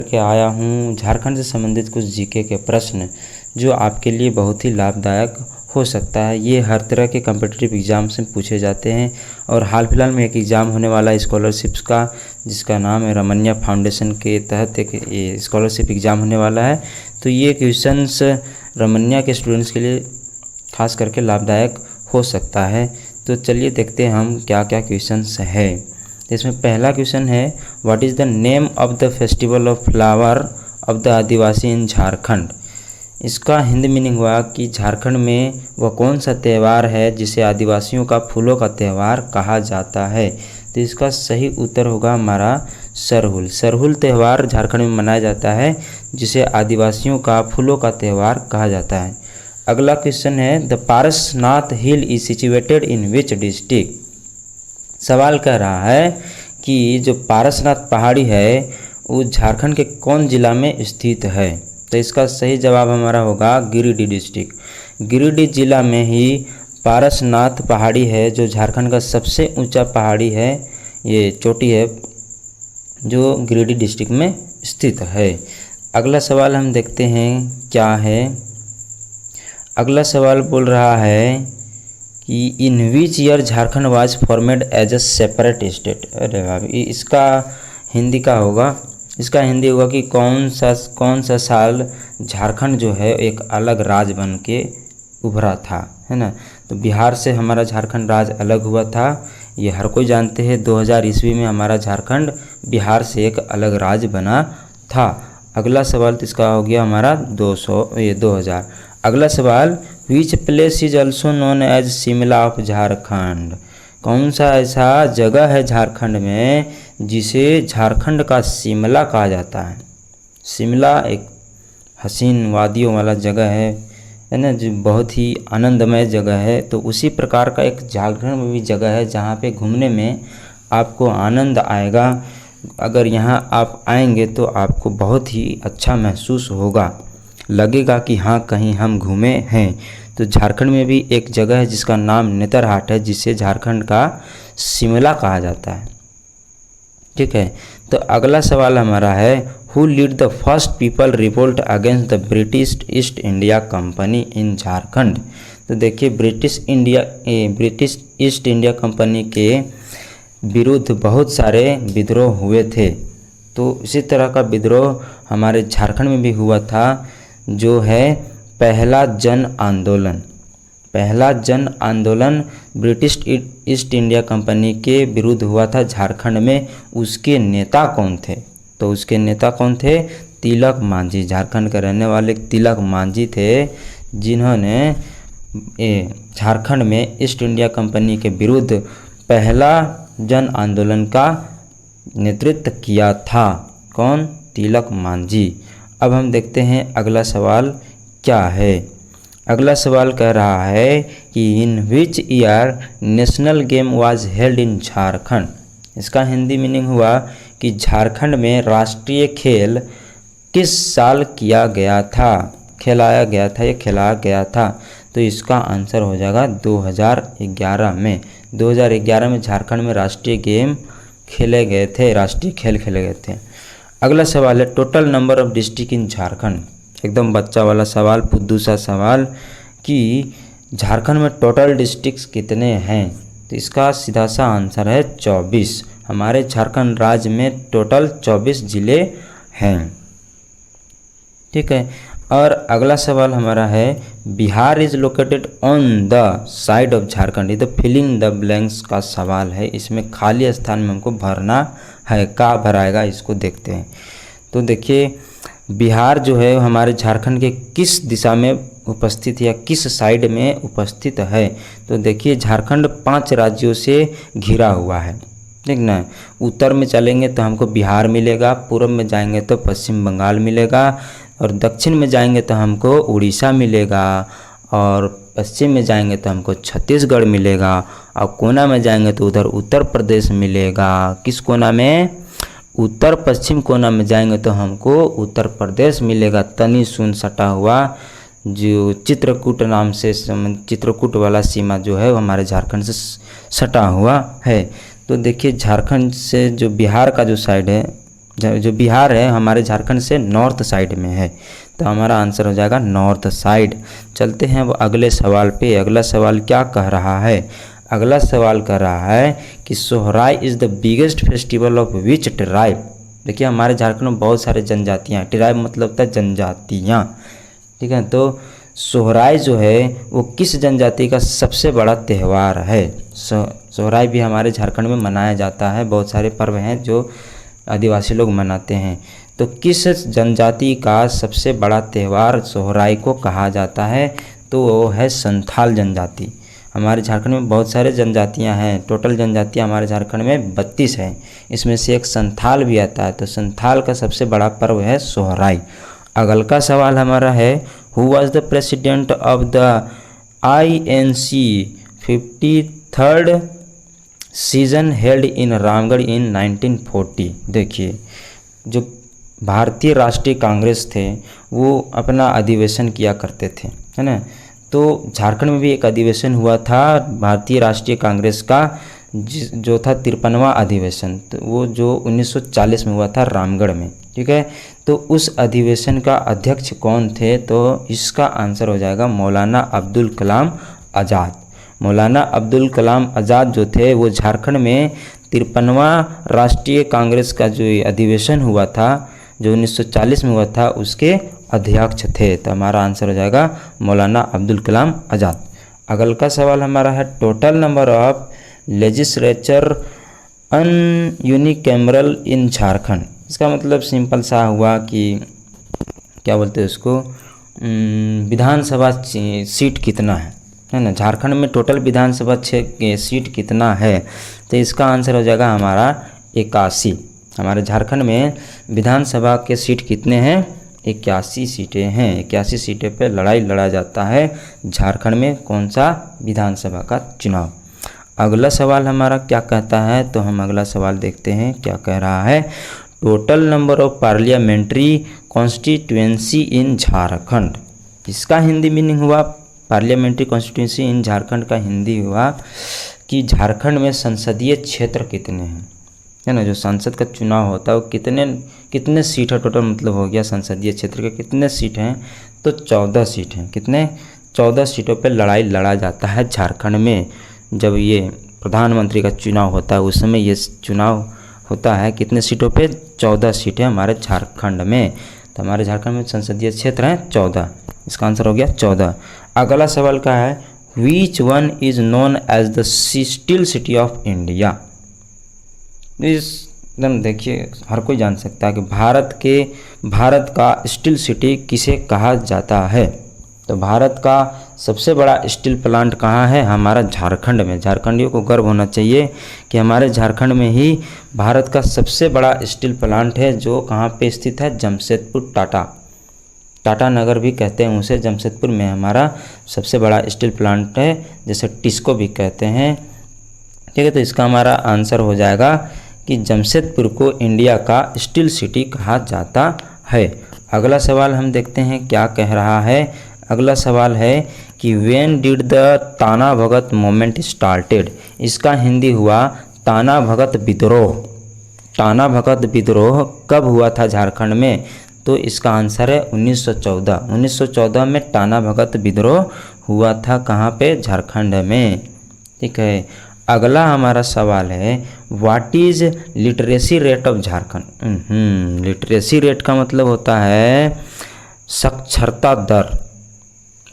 के आया हूँ झारखंड से संबंधित कुछ जीके के प्रश्न जो आपके लिए बहुत ही लाभदायक हो सकता है। ये हर तरह के कम्पिटिटिव एग्ज़ाम से पूछे जाते हैं और हाल फिलहाल में एक एग्ज़ाम होने वाला है स्कॉलरशिप्स का, जिसका नाम है रमन्या फाउंडेशन के तहत एक ये स्कॉलरशिप एग्ज़ाम होने वाला है। तो ये क्वेश्चंस रमन्या के स्टूडेंट्स के लिए खास करके लाभदायक हो सकता है। तो चलिए देखते हैं हम क्या क्या क्वेश्चंस है। इसमें पहला क्वेश्चन है, what is the name of the festival of flower of the Adivasi in Jharkhand. इसका हिंदी मीनिंग हुआ कि झारखंड में वह कौन सा त्यौहार है जिसे आदिवासियों का फूलों का त्यौहार कहा जाता है। तो इसका सही उत्तर होगा हमारा सरहुल। सरहुल त्यौहार झारखंड में मनाया जाता है जिसे आदिवासियों का फूलों का त्यौहार कहा जाता है। अगला क्वेश्चन है, the Parasnath hill is situated in which district. सवाल कह रहा है कि जो पारसनाथ पहाड़ी है वो झारखंड के कौन ज़िला में स्थित है। तो इसका सही जवाब हमारा होगा गिरिडीह डिस्ट्रिक्ट। गिरिडीह ज़िला में ही पारसनाथ पहाड़ी है जो झारखंड का सबसे ऊंचा पहाड़ी है, ये चोटी है जो गिरिडीह डिस्ट्रिक्ट में स्थित है। अगला सवाल हम देखते हैं क्या है। अगला सवाल बोल रहा है कि in which year Jharkhand was formed as a separate state. अरे भाई इसका हिंदी का होगा, इसका हिंदी होगा कि कौन सा साल झारखंड जो है एक अलग राज्य बन के उभरा था, है ना। तो बिहार से हमारा झारखंड राज्य अलग हुआ था, ये हर कोई जानते हैं। 2000 ईस्वी में हमारा झारखंड बिहार से एक अलग राज्य बना था। अगला सवाल तो इसका हो गया हमारा 2000। अगला सवाल, which place is also known as Shimla of Jharkhand. कौन सा ऐसा जगह है झारखंड में जिसे झारखंड का शिमला कहा जाता है। शिमला एक हसीन वादियों वाला जगह है ना, जो बहुत ही आनंदमय जगह है। तो उसी प्रकार का एक झारखंड में भी जगह है जहाँ पे घूमने में आपको आनंद आएगा। अगर यहाँ आप आएंगे तो आपको बहुत ही अच्छा महसूस होगा, लगेगा कि हाँ कहीं हम घूमे हैं। तो झारखंड में भी एक जगह है जिसका नाम नेतरहाट है, जिसे झारखंड का शिमला कहा जाता है। ठीक है, तो अगला सवाल हमारा है, who lead the first people revolt against the British east India company इन झारखंड। तो देखिए ब्रिटिश ईस्ट इंडिया कंपनी के विरुद्ध बहुत सारे विद्रोह हुए थे। तो इसी तरह का विद्रोह हमारे झारखंड में भी हुआ था, जो है पहला जन आंदोलन। पहला जन आंदोलन ब्रिटिश ईस्ट इंडिया कंपनी के विरुद्ध हुआ था झारखंड में। उसके नेता कौन थे? तो उसके नेता कौन थे? तिलक मांझी। झारखंड के रहने वाले तिलक मांझी थे, जिन्होंने झारखंड में ईस्ट इंडिया कंपनी के विरुद्ध पहला जन आंदोलन का नेतृत्व किया था। कौन? तिलक मांझी। अब हम देखते हैं अगला सवाल क्या है। अगला सवाल कह रहा है कि in which year national game was held in Jharkhand. इसका हिंदी मीनिंग हुआ कि झारखंड में राष्ट्रीय खेल किस साल किया गया था, खिलाया गया था। तो इसका आंसर हो जाएगा 2011 में। 2011 में झारखंड में राष्ट्रीय गेम खेले गए थे, राष्ट्रीय खेल खेले गए थे। अगला सवाल है, total number of district in Jharkhand. एकदम बच्चा वाला सवाल, फुद्दू सा सवाल कि झारखंड में टोटल डिस्ट्रिक्ट्स कितने हैं। तो इसका सीधा सा आंसर है 24। हमारे झारखंड राज्य में टोटल 24 ज़िले हैं। ठीक है, और अगला सवाल हमारा है, Bihar is located on the side of Jharkhand. ये तो फिलिंग द ब्लैंक्स का सवाल है, इसमें खाली स्थान में हमको भरना है। का भराएगा इसको देखते हैं। तो देखिए बिहार जो है हमारे झारखंड के किस दिशा में उपस्थित या किस साइड में उपस्थित है। तो देखिए झारखंड 5 राज्यों से घिरा हुआ है, ठीक ना। उत्तर में चलेंगे तो हमको बिहार मिलेगा, पूर्व में जाएंगे तो पश्चिम बंगाल मिलेगा, और दक्षिण में जाएंगे तो हमको उड़ीसा मिलेगा, और पश्चिम में जाएंगे तो हमको छत्तीसगढ़ मिलेगा, और कोना में जाएंगे तो उधर उत्तर प्रदेश मिलेगा। किस कोना में? उत्तर पश्चिम कोना में जाएंगे तो हमको उत्तर प्रदेश मिलेगा। तनी सुन सटा हुआ जो चित्रकूट नाम से चित्रकूट वाला सीमा जो है वो हमारे झारखंड से सटा हुआ है। तो देखिए झारखंड से जो बिहार का जो साइड है जो बिहार है हमारे झारखंड से नॉर्थ साइड में है, तो हमारा आंसर हो जाएगा नॉर्थ साइड। चलते हैं वो अगले सवाल पे। अगला सवाल क्या कह रहा है? अगला सवाल कह रहा है कि Sohrai is the biggest festival of which tribe. देखिए हमारे झारखंड में बहुत सारे जनजातियाँ, ट्राइब मतलब होता है जनजातियाँ, ठीक है। तो सोहराई जो है वो किस जनजाति का सबसे बड़ा त्यौहार है? सोहराई भी हमारे झारखंड में मनाया जाता है, बहुत सारे पर्व हैं जो आदिवासी लोग मनाते हैं। तो किस जनजाति का सबसे बड़ा त्यौहार सोहराई को कहा जाता है? तो वो है संथाल जनजाति। हमारे झारखंड में बहुत सारे जनजातियां हैं, टोटल जनजातियां हमारे झारखंड में 32 हैं, इसमें से एक संथाल भी आता है। तो संथाल का सबसे बड़ा पर्व है सोहराई। अगल का सवाल हमारा है, who was the president of the INC 53rd session held in Ramgarh in 1940। देखिए जो भारतीय राष्ट्रीय कांग्रेस थे वो अपना अधिवेशन किया करते थे, है ना। तो झारखंड में भी एक अधिवेशन हुआ था भारतीय राष्ट्रीय कांग्रेस का, जो था 53वां अधिवेशन। तो वो जो 1940 में हुआ था रामगढ़ में, ठीक है। तो उस अधिवेशन का अध्यक्ष कौन थे? तो इसका आंसर हो जाएगा मौलाना अब्दुल कलाम आज़ाद। मौलाना अब्दुल कलाम आज़ाद जो थे वो झारखंड में 53वां राष्ट्रीय कांग्रेस का जो अधिवेशन हुआ था जो 1940 में हुआ था उसके अध्यक्ष थे। तो हमारा आंसर हो जाएगा मौलाना अब्दुल कलाम आज़ाद। अगल का सवाल हमारा है, total number of legislature in unicameral in Jharkhand. इसका मतलब सिंपल सा हुआ कि क्या बोलते हैं उसको, विधानसभा सीट कितना है ना। झारखंड में टोटल विधानसभा सीट कितना है? तो इसका आंसर हो जाएगा हमारा 81। हमारे झारखंड में विधानसभा के सीट कितने हैं? 81 सीटें हैं। 81 सीटें पे लड़ाई लड़ा जाता है झारखंड में कौन सा विधानसभा का चुनाव। अगला सवाल हमारा क्या कहता है? तो हम अगला सवाल देखते हैं क्या कह रहा है। Total number of parliamentary constituency in Jharkhand. इसका हिंदी मीनिंग हुआ पार्लियामेंट्री कॉन्स्टिट्यूएंसी इन झारखंड का हिंदी हुआ कि झारखंड में संसदीय क्षेत्र कितने हैं, है ना। जो संसद का चुनाव होता है वो कितने सीट है टोटल, मतलब हो गया संसदीय क्षेत्र के कितने सीट हैं? तो 14 सीट हैं। कितने? 14 सीटों पे लड़ाई लड़ा जाता है झारखंड में। जब ये प्रधानमंत्री का चुनाव होता है उस समय ये चुनाव होता है कितने सीटों पे? 14 सीटें हमारे झारखंड में। तो हमारे झारखंड में संसदीय क्षेत्र हैं 14। इसका आंसर हो गया 14। अगला सवाल का है, which one is known as the steel city of India. एकदम देखिए हर कोई जान सकता है कि भारत का स्टील सिटी किसे कहा जाता है। तो भारत का सबसे बड़ा स्टील प्लांट कहाँ है? हमारा झारखंड में। झारखंडियों को गर्व होना चाहिए कि हमारे झारखंड में ही भारत का सबसे बड़ा स्टील प्लांट है, जो कहाँ पे स्थित है? जमशेदपुर, टाटा नगर भी कहते हैं उसे। जमशेदपुर में हमारा सबसे बड़ा स्टील प्लांट है, जैसे टिस्को भी कहते हैं, ठीक है। तो इसका हमारा आंसर हो जाएगा कि जमशेदपुर को इंडिया का स्टील सिटी कहा जाता है। अगला सवाल हम देखते हैं क्या कह रहा है। अगला सवाल है कि व्हेन डिड द ताना भगत मूवमेंट स्टार्टेड। इसका हिंदी हुआ ताना भगत विद्रोह। ताना भगत विद्रोह कब हुआ था झारखंड में? तो इसका आंसर है 1914। 1914 में ताना भगत विद्रोह हुआ था, कहाँ पे? झारखंड में, ठीक है। अगला हमारा सवाल है, what is literacy rate of Jharkhand. Literacy rate का मतलब होता है साक्षरता दर।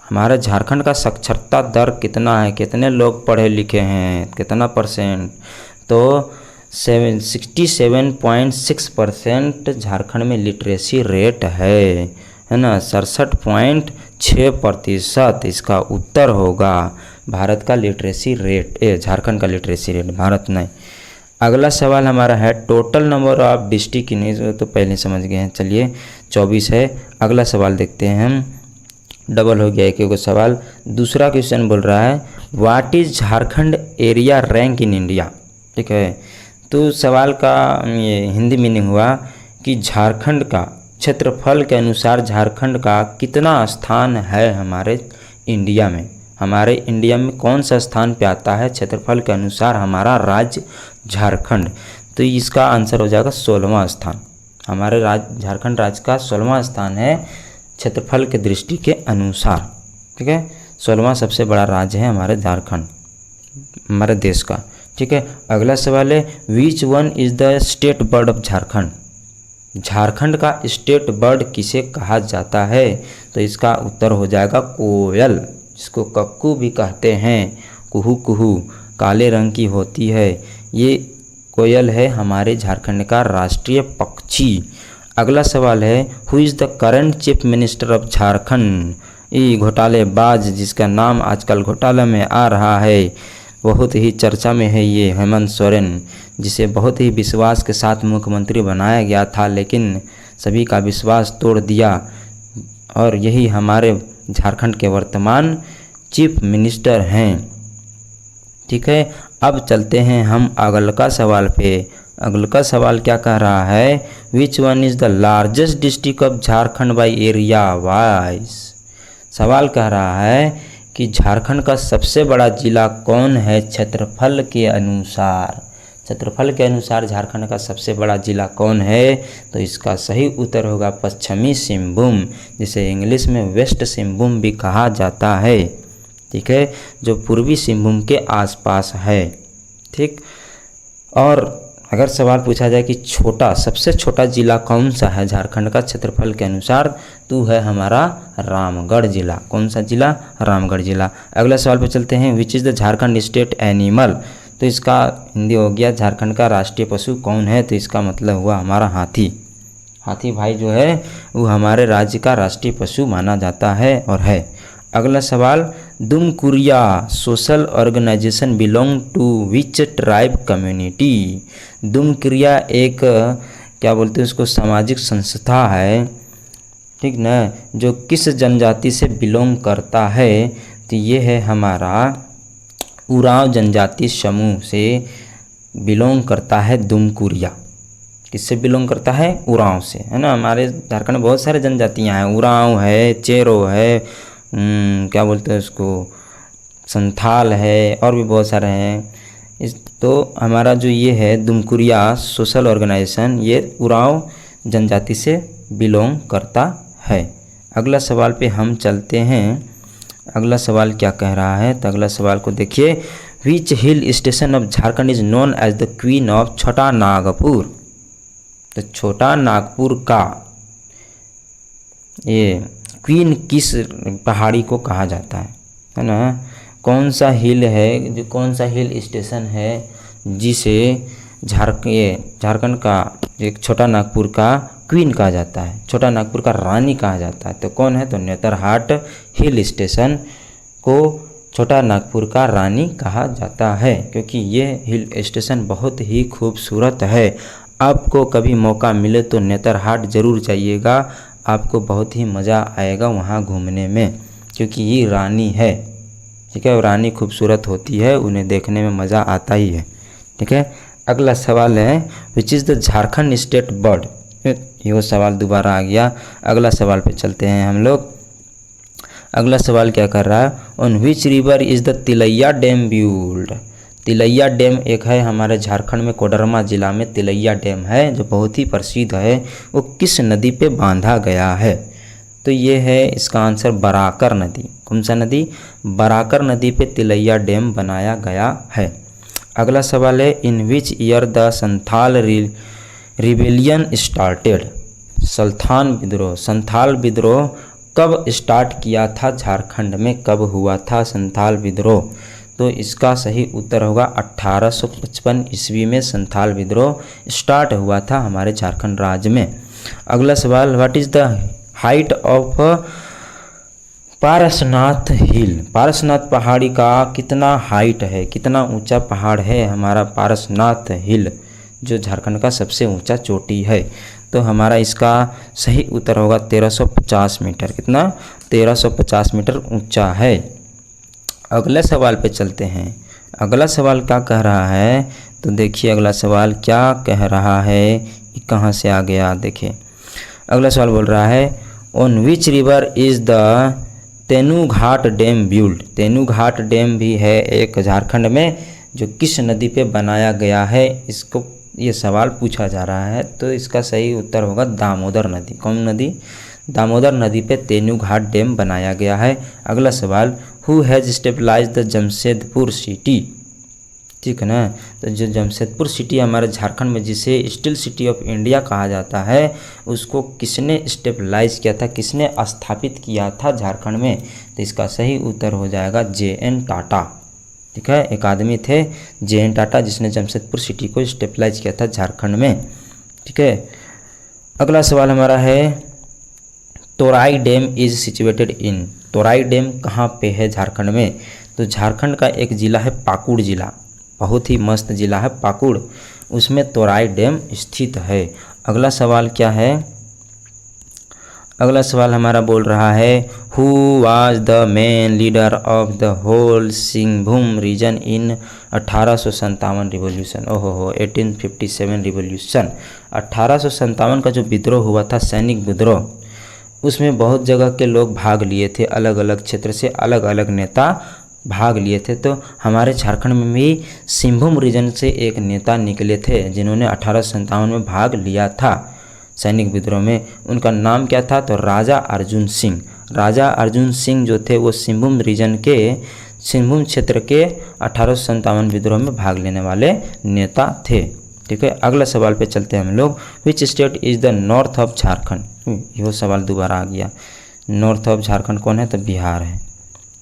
हमारे झारखंड का साक्षरता दर कितना है? कितने लोग पढ़े लिखे हैं? कितना परसेंट? तो 67.6% झारखंड में लिटरेसी रेट है ना। 67.6% इसका उत्तर होगा भारत का लिटरेसी रेट, झारखंड का लिटरेसी रेट, भारत नहीं। अगला सवाल हमारा है, total number of district in, तो पहले समझ गए हैं, चलिए 24 है। अगला सवाल देखते हैं हम, डबल हो गया एक सवाल। दूसरा क्वेश्चन बोल रहा है, what is Jharkhand area rank in India, ठीक है। तो सवाल का ये हिंदी मीनिंग हुआ कि झारखंड का क्षेत्रफल के अनुसार झारखंड का कितना स्थान है हमारे इंडिया में। हमारे इंडिया में कौन सा स्थान पे आता है क्षेत्रफल के अनुसार हमारा राज्य झारखंड? तो इसका आंसर हो जाएगा 16वां स्थान। हमारे झारखंड राज्य का 16वां स्थान है क्षेत्रफल के दृष्टि के अनुसार। ठीक है, 16वां सबसे बड़ा राज्य है हमारे झारखंड, हमारे देश का। ठीक है, अगला सवाल है which one is the state bird of Jharkhand. Jharkhand का स्टेट बर्ड किसे कहा जाता है? तो इसका उत्तर हो जाएगा कोयल, जिसको कक्कू भी कहते हैं। कुहू कुहू काले रंग की होती है, ये कोयल है हमारे झारखंड का राष्ट्रीय पक्षी। अगला सवाल है who is the current chief minister of Jharkhand. ये घोटालेबाज जिसका नाम आजकल घोटाला में आ रहा है, बहुत ही चर्चा में है, ये हेमंत सोरेन, जिसे बहुत ही विश्वास के साथ मुख्यमंत्री बनाया गया था, लेकिन सभी का विश्वास तोड़ दिया और यही हमारे झारखंड के वर्तमान चीफ मिनिस्टर हैं। ठीक है, अब चलते हैं हम अगला सवाल पे। अगला सवाल क्या कह रहा है which one is the largest district of Jharkhand by area wise. सवाल कह रहा है कि झारखंड का सबसे बड़ा जिला कौन है क्षेत्रफल के अनुसार। क्षेत्रफल के अनुसार झारखंड का सबसे बड़ा जिला कौन है? तो इसका सही उत्तर होगा पश्चिमी सिंहभूम, जिसे इंग्लिश में वेस्ट सिंहभूम भी कहा जाता है। ठीक है, जो पूर्वी सिंहभूम के आसपास है। ठीक, और अगर सवाल पूछा जाए कि सबसे छोटा जिला कौन सा है झारखंड का क्षेत्रफल के अनुसार, तो है हमारा रामगढ़ जिला। कौन सा जिला? रामगढ़ जिला। अगला सवाल पे चलते हैं which is the Jharkhand state animal. तो इसका हिंदी हो गया झारखंड का राष्ट्रीय पशु कौन है? तो इसका मतलब हुआ हमारा हाथी। हाथी भाई जो है वो हमारे राज्य का राष्ट्रीय पशु माना जाता है और है। अगला सवाल Dhumkuria social organisation belong to which tribe community. Dhumkuria एक क्या बोलते हैं उसको सामाजिक संस्था है, ठीक ना, जो किस जनजाति से बिलोंग करता है? तो ये है हमारा उरांव जनजाति समूह से बिलोंग करता है दुमकुरिया। किससे बिलोंग करता है? उरांव से, है ना। हमारे झारखंड में बहुत सारे जनजातियां हैं, उरांव है, चेरो है, क्या बोलते हैं उसको, संथाल है, और भी बहुत सारे हैं। तो हमारा जो ये है दुमकुरिया सोशल ऑर्गेनाइजेशन, ये उरांव जनजाति से बिलोंग करता है। अगला सवाल पे हम चलते हैं। अगला सवाल क्या कह रहा है? तो अगला सवाल को देखिए which hill station of Jharkhand is known as the queen of Chota Nagpur. तो छोटा नागपुर का ये क्वीन किस पहाड़ी को कहा जाता है ना। कौन सा हिल है, जो कौन सा हिल स्टेशन है जिसे झारखंड का एक छोटा नागपुर का क्वीन कहा जाता है, छोटा नागपुर का रानी कहा जाता है। तो कौन है? तो नेतरहाट हिल स्टेशन को छोटा नागपुर का रानी कहा जाता है, क्योंकि ये हिल स्टेशन बहुत ही खूबसूरत है। आपको कभी मौका मिले तो नेतरहाट ज़रूर जाइएगा, आपको बहुत ही मज़ा आएगा वहाँ घूमने में, क्योंकि ये रानी है। ठीक है, रानी खूबसूरत होती है, उन्हें देखने में मज़ा आता ही है। ठीक है, अगला सवाल है which is the Jharkhand state bird. ये सवाल दोबारा आ गया। अगला सवाल पे चलते हैं हम लोग। अगला सवाल क्या कर रहा है on which river is the Tilaiya dam build. Tilaiya dam एक है हमारे झारखंड में, कोडरमा जिला में तिलैया डैम है, जो बहुत ही प्रसिद्ध है। वो किस नदी पे बांधा गया है? तो ये है इसका आंसर बराकर नदी। कौन सा नदी? बराकर नदी पे तिलैया डैम बनाया गया है। अगला सवाल है in which year the Santhal rebellion started. Santhal विद्रोह कब स्टार्ट किया था झारखंड में, कब हुआ था संथाल विद्रोह? तो इसका सही उत्तर होगा 1855 ईस्वी में संथाल विद्रोह स्टार्ट हुआ था हमारे झारखंड राज्य में। अगला सवाल what is the height of Parasnath hill. Parasnath पहाड़ी का कितना हाइट है, कितना ऊंचा पहाड़ है हमारा पारसनाथ हिल, जो झारखंड का सबसे ऊंचा चोटी है? तो हमारा इसका सही उत्तर होगा 1350 मीटर। कितना? 1350 मीटर ऊंचा है। अगले सवाल पे चलते हैं। अगला सवाल क्या कह रहा है? तो देखिए अगला सवाल क्या कह रहा है, कि कहाँ से आ गया। देखिए अगला सवाल बोल रहा है on which river is the Tenughat dam build. Tenughat dam भी है एक झारखंड में, जो किस नदी पे बनाया गया है, इसको ये सवाल पूछा जा रहा है। तो इसका सही उत्तर होगा दामोदर नदी। कौन नदी? दामोदर नदी पे तेनू घाट डैम बनाया गया है। अगला सवाल, who has stabilize the Jamshedpur city. ठीक है ना। तो जो जमशेदपुर सिटी हमारे झारखंड में, जिसे स्टील सिटी ऑफ इंडिया कहा जाता है, उसको किसने स्टेबलाइज किया था, किसने स्थापित किया था झारखंड में? तो इसका सही उत्तर हो जाएगा JN टाटा। ठीक है, एक आदमी थे JN टाटा जिसने जमशेदपुर सिटी को स्टेबलाइज किया था झारखंड में। ठीक है, अगला सवाल हमारा है, तोराई डैम इज सिचुएटेड इन। तोराई डैम कहाँ पे है झारखंड में? तो झारखंड का एक ज़िला है पाकुड़ ज़िला, बहुत ही मस्त ज़िला है पाकुड़, उसमें तोराई डैम स्थित है। अगला सवाल क्या है? अगला सवाल हमारा बोल रहा है, who was the main leader of the whole Singhbhum region in 1857 revolution. ओहो हो, 1857 रिवॉल्यूशन। 1857 का जो विद्रोह हुआ था, सैनिक विद्रोह, उसमें बहुत जगह के लोग भाग लिए थे, अलग अलग क्षेत्र से अलग अलग नेता भाग लिए थे। तो हमारे झारखंड में भी सिंहभूम रीजन से एक नेता निकले थे जिन्होंने 1857 में भाग लिया था सैनिक विद्रोह में। उनका नाम क्या था? तो राजा अर्जुन सिंह। राजा अर्जुन सिंह जो थे वो सिंहभूम रीजन के, सिंहभूम क्षेत्र के 1857 विद्रोह में भाग लेने वाले नेता थे। ठीक है, अगला सवाल पे चलते हैं हम लोग। Which state is the north of Jharkhand. यह सवाल दोबारा आ गया। नॉर्थ ऑफ झारखंड कौन है? तो बिहार है।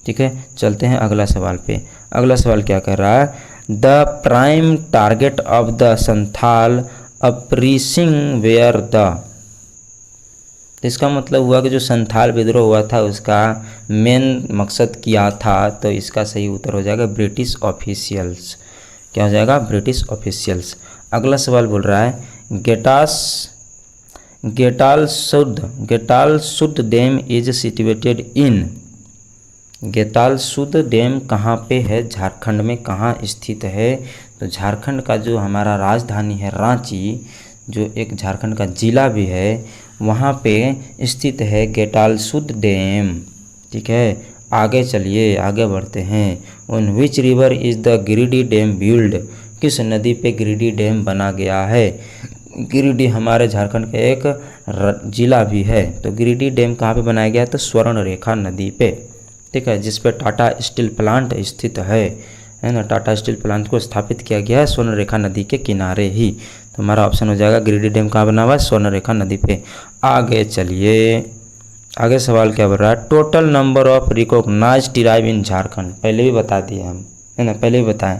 ठीक है, चलते हैं अगला सवाल पे। अगला सवाल क्या कह रहा है? The prime target of the Santhal uprising were the. इसका मतलब हुआ कि जो संथाल विद्रोह हुआ था उसका मेन मकसद क्या था? तो इसका सही उत्तर हो जाएगा ब्रिटिश ऑफिशियल्स। क्या हो जाएगा? British officials. अगला सवाल बोल रहा है, Getalsud dam is situated in. Getalsud dam कहाँ पे है? झारखंड में कहाँ स्थित है? तो झारखंड का जो हमारा राजधानी है रांची, जो एक झारखंड का ज़िला भी है, वहाँ पे स्थित है गेटालसूद डैम। ठीक है, आगे चलिए, आगे बढ़ते हैं। On which river is the Giridih dam build. किस नदी पे गिरिडीह डैम बना गया है? गिरिडीह हमारे झारखंड का एक ज़िला भी है। तो गिरिडीह डैम कहाँ पे बनाया गया है? तो स्वर्णरेखा नदी पे। ठीक है, जिस पे टाटा स्टील प्लांट स्थित है ना। टाटा स्टील प्लांट को स्थापित किया गया है स्वर्णरेखा नदी के किनारे ही। तो हमारा ऑप्शन हो जाएगा गिरिडीह डैम कहाँ बना हुआ है? स्वर्णरेखा नदी पे। आगे चलिए, आगे सवाल क्या बोल रहा है? Total number of recognized tribe in Jharkhand. पहले भी बता दिए हम, है ना, पहले भी बताएं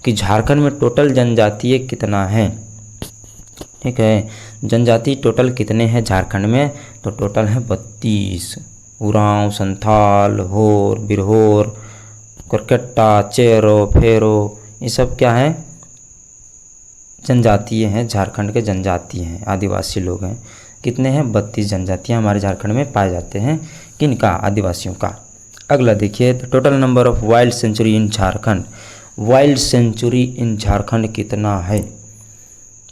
कि झारखंड में टोटल जनजातीय कितना है। ठीक है, जनजाति टोटल कितने हैं झारखंड में? तो टोटल है 32। उरांव, संथाल, होर, बिरहोर, कुरकेट्टा, चेरो, फेरो, ये सब क्या है? जनजातीय हैं, झारखंड के जनजातीय हैं, आदिवासी लोग हैं। कितने हैं? 32 जनजातियाँ हमारे झारखंड में पाए जाते हैं। किनका? आदिवासियों का। अगला देखिए, total number of wild sanctuary in Jharkhand. Wild sanctuary in Jharkhand कितना है?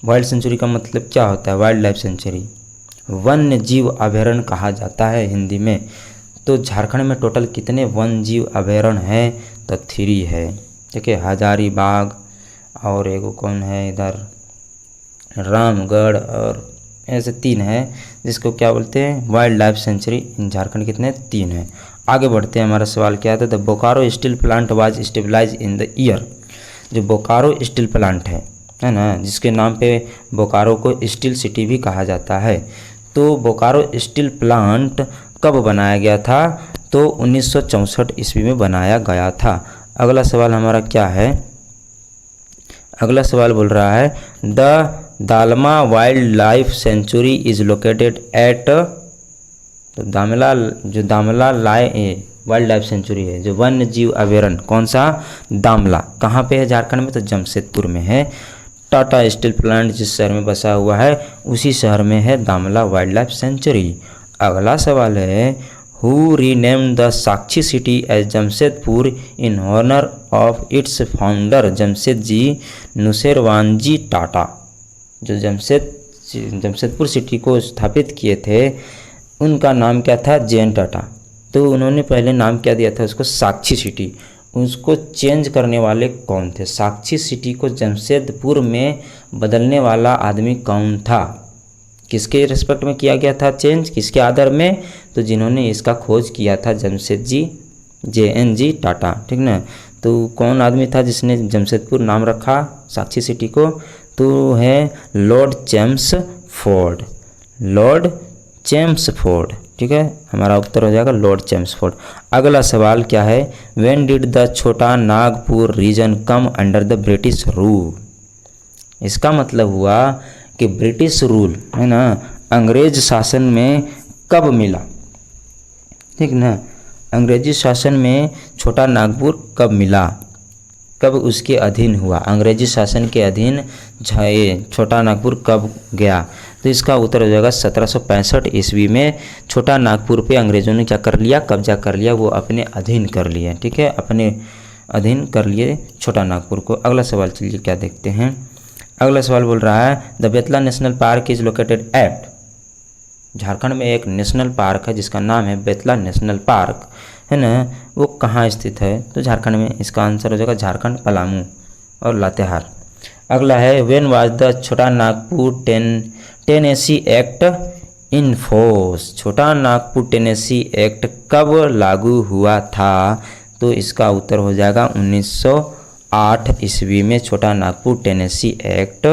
वाइल्ड सेंचुरी का मतलब क्या होता है? वाइल्ड लाइफ सेंचुरी, वन्य जीव अभयारण्य कहा जाता है हिंदी में। तो झारखंड में टोटल कितने वन्य जीव अभयारण्य हैं? तो 3 है। ठीक है, हजारीबाग और एगो कौन है इधर, रामगढ़, और ऐसे 3 है जिसको क्या बोलते हैं? Wild life sanctuary in Jharkhand. कितने? 3 है। आगे बढ़ते हैं। हमारा सवाल क्या था? The Bokaro steel plant was stabilize in the year. जो बोकारो स्टील प्लांट है ना, जिसके नाम पे बोकारो को स्टील सिटी भी कहा जाता है, तो बोकारो स्टील प्लांट कब बनाया गया था? तो 1964 ईस्वी में बनाया गया था। अगला सवाल हमारा क्या है? अगला सवाल बोल रहा है, the dalma wild life sanctuary is located at. तो दामला वाइल्ड लाइफ सेंचुरी है, जो वन्य जीव अभयारण्य, कौन सा? दामला। कहाँ पे है झारखंड में? तो जमशेदपुर में है। टाटा स्टील प्लांट जिस शहर में बसा हुआ है उसी शहर में है दामला वाइल्ड लाइफ सेंचुरी। अगला सवाल है, who renamed the Sakchi city as Jamshedpur in honour of its founder Jamshed ji Nusserwanji Tata. जो जमशेदपुर सिटी को स्थापित किए थे उनका नाम क्या था? JN टाटा। तो उन्होंने पहले नाम क्या दिया था उसको? साक्षी सिटी। उसको चेंज करने वाले कौन थे? साक्षी सिटी को जमशेदपुर में बदलने वाला आदमी कौन था? किसके रिस्पेक्ट में किया गया था चेंज, किसके आदर में? तो जिन्होंने इसका खोज किया था जमशेदजी JNG टाटा, ठीक ना। तो कौन आदमी था जिसने जमशेदपुर नाम रखा साक्षी सिटी को? तो है लॉर्ड चेम्सफोर्ड, लॉर्ड चेम्सफोर्ड, ठीक है। हमारा उत्तर हो जाएगा लॉर्ड चेम्सफोर्ड। अगला सवाल क्या है? When did the Chota Nagpur region come under the British rule? इसका मतलब हुआ कि ब्रिटिश रूल है ना, अंग्रेज शासन में कब मिला, ठीक ना। अंग्रेजी शासन में छोटा नागपुर कब मिला, कब उसके अधीन हुआ, अंग्रेजी शासन के अधीन छोटा नागपुर कब गया? तो इसका उत्तर हो जाएगा 1765 ईस्वी में छोटा नागपुर पे अंग्रेज़ों ने क्या कर लिया, कब्जा कर लिया, वो अपने अधीन कर लिए, ठीक है, अपने अधीन कर लिए छोटा नागपुर को। अगला सवाल चलिए क्या देखते हैं। अगला सवाल बोल रहा है the Betla national park is located at. Jharkhand में एक नेशनल पार्क है जिसका नाम है बेतला नेशनल पार्क, है ना, वो कहाँ स्थित है? तो झारखंड में। इसका आंसर हो जाएगा झारखंड, पलामू और लातेहार। अगला है when was the Chota Nagpur Tennessee act in force. छोटा नागपुर टेनेसी एक्ट कब लागू हुआ था? तो इसका उत्तर हो जाएगा 1908 ईस्वी में छोटा नागपुर टेनेसी एक्ट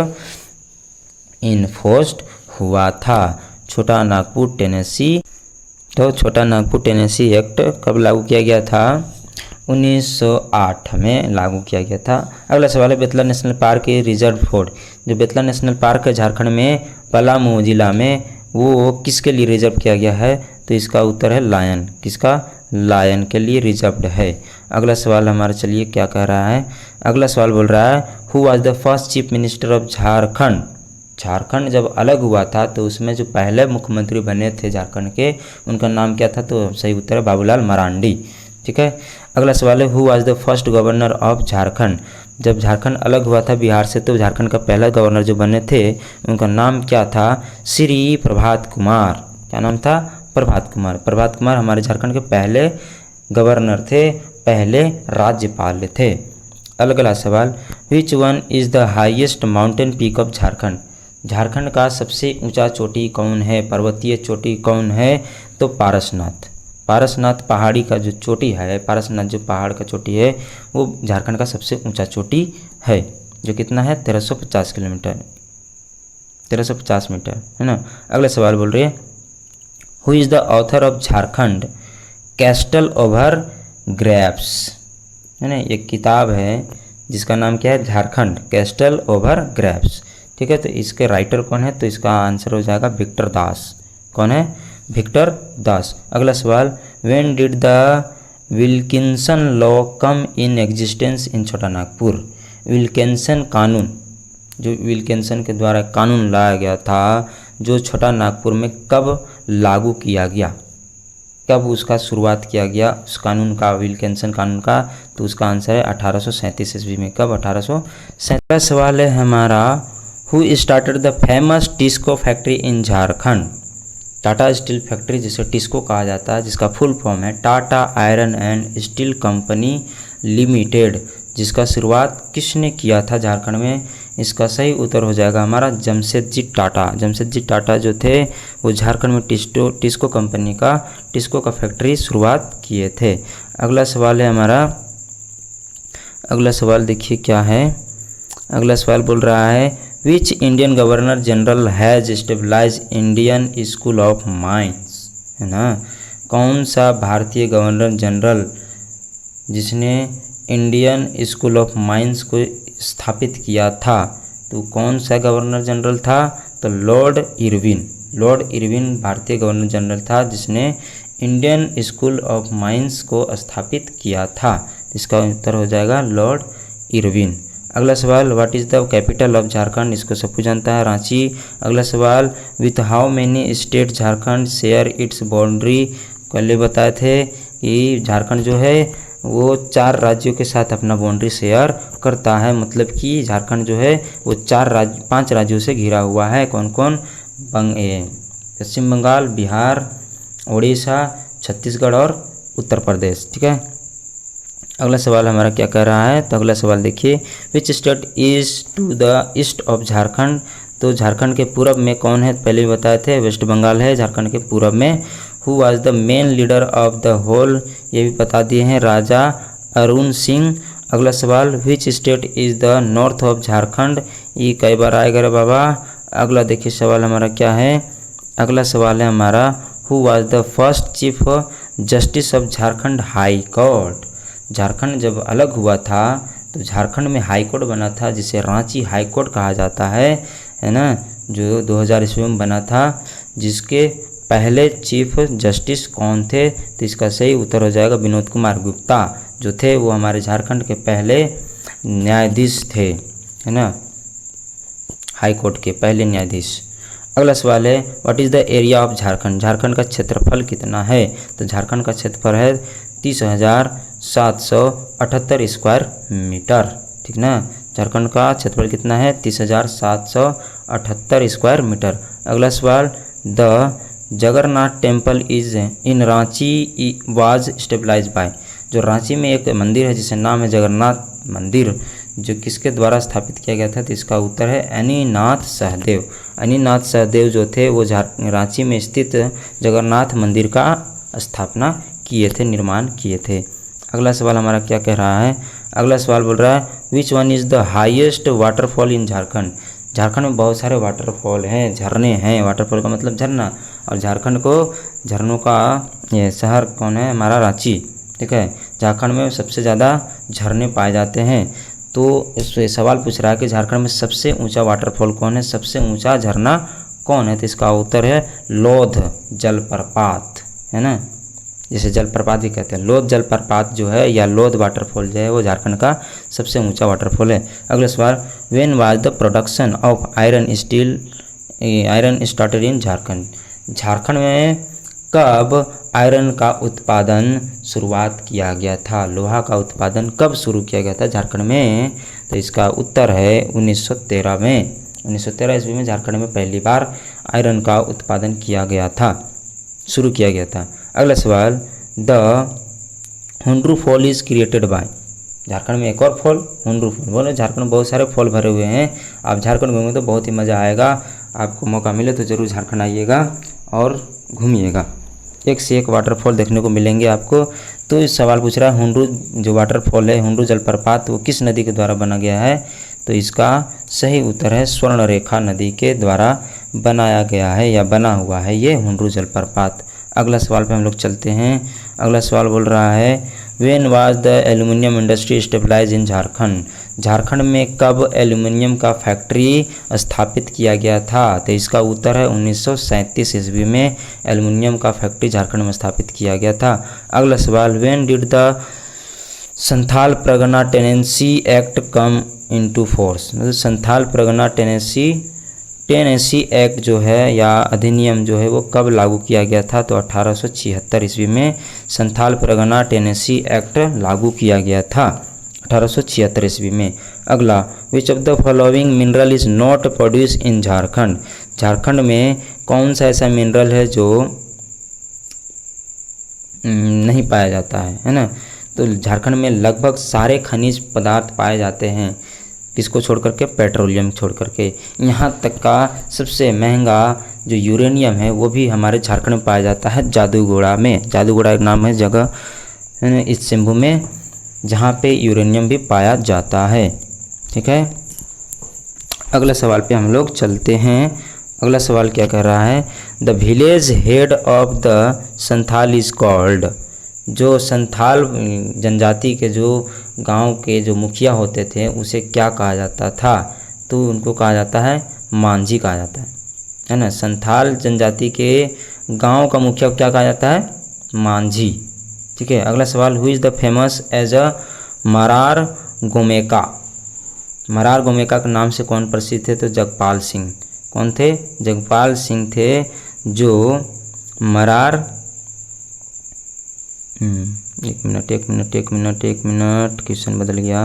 इन्फोर्स्ड हुआ था। छोटा नागपुर टेनेसी, तो छोटा नागपुर टेनेसी एक्ट कब लागू किया गया था? 1908 में लागू किया गया था। अगला सवाल है बेतला नेशनल पार्क की रिजर्व फॉर। जो बेतला नेशनल पार्क है झारखंड में पलामू जिला में, वो किसके लिए रिजर्व किया गया है? तो इसका उत्तर है लायन। किसका? लायन के लिए रिजर्व्ड है। अगला सवाल हमारा चलिए क्या कह रहा है। अगला सवाल बोल रहा है who was the first chief minister of Jharkhand. Jharkhand जब अलग हुआ था तो उसमें जो पहले मुख्यमंत्री बने थे झारखंड के, उनका नाम क्या था? तो सही उत्तर है बाबूलाल मरांडी, ठीक है। अगला सवाल है who was the first governor of Jharkhand. जब झारखंड अलग हुआ था बिहार से तो झारखंड का पहला गवर्नर जो बने थे उनका नाम क्या था? श्री प्रभात कुमार। क्या नाम था? प्रभात कुमार। प्रभात कुमार हमारे झारखंड के पहले गवर्नर थे, पहले राज्यपाल थे। अगला सवाल which one is the highest mountain peak of Jharkhand. Jharkhand का सबसे ऊंचा चोटी कौन है, पर्वतीय चोटी कौन है? तो पारसनाथ। पारसनाथ पहाड़ी का जो चोटी है, पारसनाथ जो पहाड़ का चोटी है वो झारखंड का सबसे ऊंचा चोटी है, जो कितना है? 1350 किलोमीटर, 1350 मीटर, है ना। अगला सवाल बोल रही है who is the author of Jharkhand castle over grapes. है ना, एक किताब है जिसका नाम क्या है? झारखंड कैस्टल ओवर ग्रेप्स, ठीक है। तो इसके राइटर कौन है? तो इसका आंसर हो जाएगा विक्टर दास। कौन है? विक्टर दास। अगला सवाल when did the Wilkinson law come in existence in छोटा नागपुर। विल्किंसन कानून, जो विल्किंसन के द्वारा कानून लाया गया था जो छोटा नागपुर में कब लागू किया गया, कब उसका शुरुआत किया गया उस कानून का, विल्किंसन कानून का? तो उसका आंसर है 1837 ईस्वी में। कब? 1837। सवाल है हमारा who started the famous TISCO factory in Jharkhand. Tata steel factory जिसे टिस्को कहा जाता है, जिसका फुल फॉर्म है Tata iron and steel company limited, जिसका शुरुआत किसने किया था झारखंड में? इसका सही उत्तर हो जाएगा हमारा जमशेदजी टाटा। जमशेदजी टाटा जो थे वो झारखंड में टिस्को कंपनी का, टिस्को का फैक्ट्री शुरुआत किए थे। अगला सवाल है हमारा, अगला सवाल देखिए क्या है। अगला सवाल बोल रहा है which Indian governor general has stabilize Indian school of mines. है ना, कौन सा भारतीय गवर्नर जनरल जिसने इंडियन स्कूल ऑफ माइंस को स्थापित किया था? तो कौन सा गवर्नर जनरल था? तो लॉर्ड इरविन। लॉर्ड इरविन भारतीय गवर्नर जनरल था जिसने इंडियन स्कूल ऑफ माइंस को स्थापित किया था। इसका उत्तर हो जाएगा लॉर्ड इरविन। अगला सवाल what is the capital of Jharkhand. इसको सबको जानता है, रांची। अगला सवाल with how many state Jharkhand share its boundary. पहले बताए थे कि झारखंड जो है वो 4 राज्यों के साथ अपना बाउंड्री शेयर करता है, मतलब कि झारखंड जो है वो 5 राज्यों से घिरा हुआ है। कौन कौन? पश्चिम बंगाल, बिहार, उड़ीसा, छत्तीसगढ़ और उत्तर प्रदेश, ठीक है। अगला सवाल हमारा क्या कह रहा है, तो अगला सवाल देखिए, which state is to the east of Jharkhand. तो झारखंड के पूरब में कौन है, पहले भी बताए थे, वेस्ट बंगाल है झारखंड के पूरब में। Who was the main leader of the whole, ये भी बता दिए हैं, राजा अरुण सिंह। अगला सवाल, विच state is the north of Jharkhand, ये कई बार आएगा रे बाबा। अगला देखिए सवाल हमारा क्या है, अगला सवाल है हमारा, who was the first chief justice of Jharkhand high court. Jharkhand जब अलग हुआ था तो झारखंड में हाई कोर्ट बना था, जिसे रांची हाई कोर्ट कहा जाता है ना, जो 2000 ईस्वी में बना था। जिसके पहले चीफ जस्टिस कौन थे, तो इसका सही उत्तर हो जाएगा विनोद कुमार गुप्ता, जो थे वो हमारे झारखंड के पहले न्यायाधीश थे, है ना, हाई कोर्ट के पहले न्यायाधीश। अगला सवाल है, what is the area of Jharkhand. Jharkhand का क्षेत्रफल कितना है, तो झारखंड का क्षेत्रफल है 30,778 स्क्वायर मीटर, ठीक ना। झारखंड का क्षेत्रफल कितना है, 30,778 स्क्वायर मीटर। अगला सवाल, the Jagannath temple is in Ranchi was stabilize by. जो रांची में एक मंदिर है जिसका नाम है जगन्नाथ मंदिर, जो किसके द्वारा स्थापित किया गया था, तो इसका उत्तर है अनिनाथ सहदेव। अनिनाथ सहदेव जो थे वो रांची में स्थित जगन्नाथ मंदिर का स्थापना किए थे, निर्माण किए थे। अगला सवाल हमारा क्या कह रहा है, अगला सवाल बोल रहा है, which one is the highest waterfall in Jharkhand. Jharkhand में बहुत सारे वाटरफॉल हैं, झरने हैं, वाटरफॉल का मतलब झरना, और झारखंड को झरनों का ये शहर कौन है, हमारा रांची, ठीक है। झारखंड में सबसे ज़्यादा झरने पाए जाते हैं। तो इस सवाल पूछ रहा है कि झारखंड में सबसे ऊंचा वाटरफॉल कौन है, सबसे ऊंचा झरना कौन है, तो इसका उत्तर है लोध जलप्रपात, है ना, जिसे जलप्रपात भी कहते हैं। लोध जलप्रपात जो है या लोध वाटरफॉल जो है वो झारखंड का सबसे ऊंचा वाटरफॉल है। अगला सवाल, when was the production of iron started in Jharkhand. Jharkhand में कब आयरन का उत्पादन शुरुआत किया गया था, लोहा का उत्पादन कब शुरू किया गया था झारखंड में, तो इसका उत्तर है 1913 में। 1913 ईस्वी में झारखंड में पहली बार आयरन का उत्पादन किया गया था, शुरू किया गया था। अगला सवाल, the Hundru fall is created by. Jharkhand में एक और फॉल, हुंड्रू फॉल। बोले झारखंड में बहुत सारे फॉल भरे हुए हैं, आप झारखंड घूमेंगे तो बहुत ही मज़ा आएगा। आपको मौका मिले तो ज़रूर झारखंड आइएगा और घूमिएगा, एक से एक वाटरफॉल देखने को मिलेंगे आपको। तो इस सवाल पूछ रहा है, हुंड्रू जो वाटरफॉल है, हुंड्रू जलप्रपात, वो किस नदी के द्वारा बना गया है, तो इसका सही उत्तर है स्वर्णरेखा नदी के द्वारा बनाया गया है या बना हुआ है ये हुंड्रू जलप्रपात। अगला सवाल पे हम लोग चलते हैं। अगला सवाल बोल रहा है, when was the aluminium industry stabilize in Jharkhand. Jharkhand में कब एल्युमिनियम का फैक्ट्री स्थापित किया गया था, तो इसका उत्तर है 1937 ईस्वी में एल्युमिनियम का फैक्ट्री झारखंड में स्थापित किया गया था। अगला सवाल, when did the Santhal Pargana tenancy act come into force. Santhal Pargana tenancy act जो है या अधिनियम जो है वो कब लागू किया गया था, तो 1876 ईस्वी में संथाल परगना टेनेंसी एक्ट लागू किया गया था 1876 ईस्वी में। अगला, which of the following mineral is not produce in Jharkhand. Jharkhand में कौन सा ऐसा मिनरल है जो नहीं पाया जाता है ना, तो झारखंड में लगभग सारे खनिज पदार्थ पाए जाते हैं, किसको छोड़ करके, पेट्रोलियम छोड़ करके। यहाँ तक का सबसे महंगा जो यूरेनियम है वो भी हमारे झारखंड में पाया जाता है, जादूगोड़ा में। जादूगोड़ा एक नाम है जगह इस सिंभू में, जहाँ पे यूरेनियम भी पाया जाता है, ठीक है। अगला सवाल पे हम लोग चलते हैं। अगला सवाल क्या कह रहा है, the village head of the Santhal is called. जो संथाल जनजाति के जो गांव के जो मुखिया होते थे उसे क्या कहा जाता था, तो उनको कहा जाता है मांझी कहा जाता है ना। संथाल जनजाति के गांव का मुखिया क्या कहा जाता है, मांझी, ठीक है। अगला सवाल, who is the famous as a Marang Gomke. Marang Gomke के नाम से कौन प्रसिद्ध थे, तो जगपाल सिंह। कौन थे, जगपाल सिंह थे जो मरार एक मिनट क्वेश्चन बदल गया,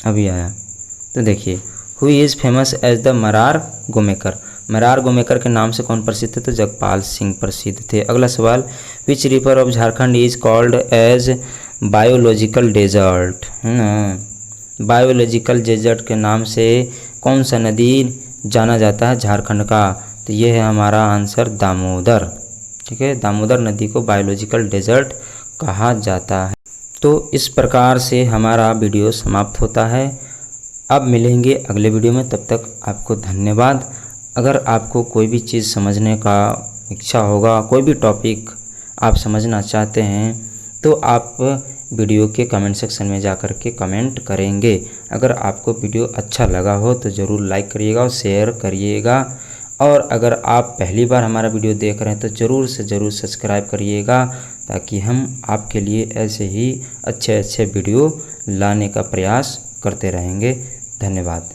अभी आया। तो देखिए, who is famous as the Marang Gomke. Marang Gomke के नाम से कौन प्रसिद्ध थे? तो जगपाल सिंह प्रसिद्ध थे। अगला सवाल, which river of Jharkhand is called as biological desert, है ना। बायोलॉजिकल डेजर्ट के नाम से कौन सा नदी जाना जाता है झारखंड का? तो ये है हमारा आंसर दामोदर। ठीक है, दामोदर नदी को बायोलॉजिकल डेजर्ट कहा जाता है। तो इस प्रकार से हमारा वीडियो समाप्त होता है। अब मिलेंगे अगले वीडियो में, तब तक आपको धन्यवाद। अगर आपको कोई भी चीज़ समझने का इच्छा होगा, कोई भी टॉपिक आप समझना चाहते हैं, तो आप वीडियो के कमेंट सेक्शन में जा कर के कमेंट करेंगे। अगर आपको वीडियो अच्छा लगा हो तो ज़रूर लाइक करिएगा और शेयर करिएगा। और अगर आप पहली बार हमारा वीडियो देख रहे हैं तो ज़रूर से ज़रूर सब्सक्राइब करिएगा, ताकि हम आपके लिए ऐसे ही अच्छे अच्छे वीडियो लाने का प्रयास करते रहेंगे। धन्यवाद।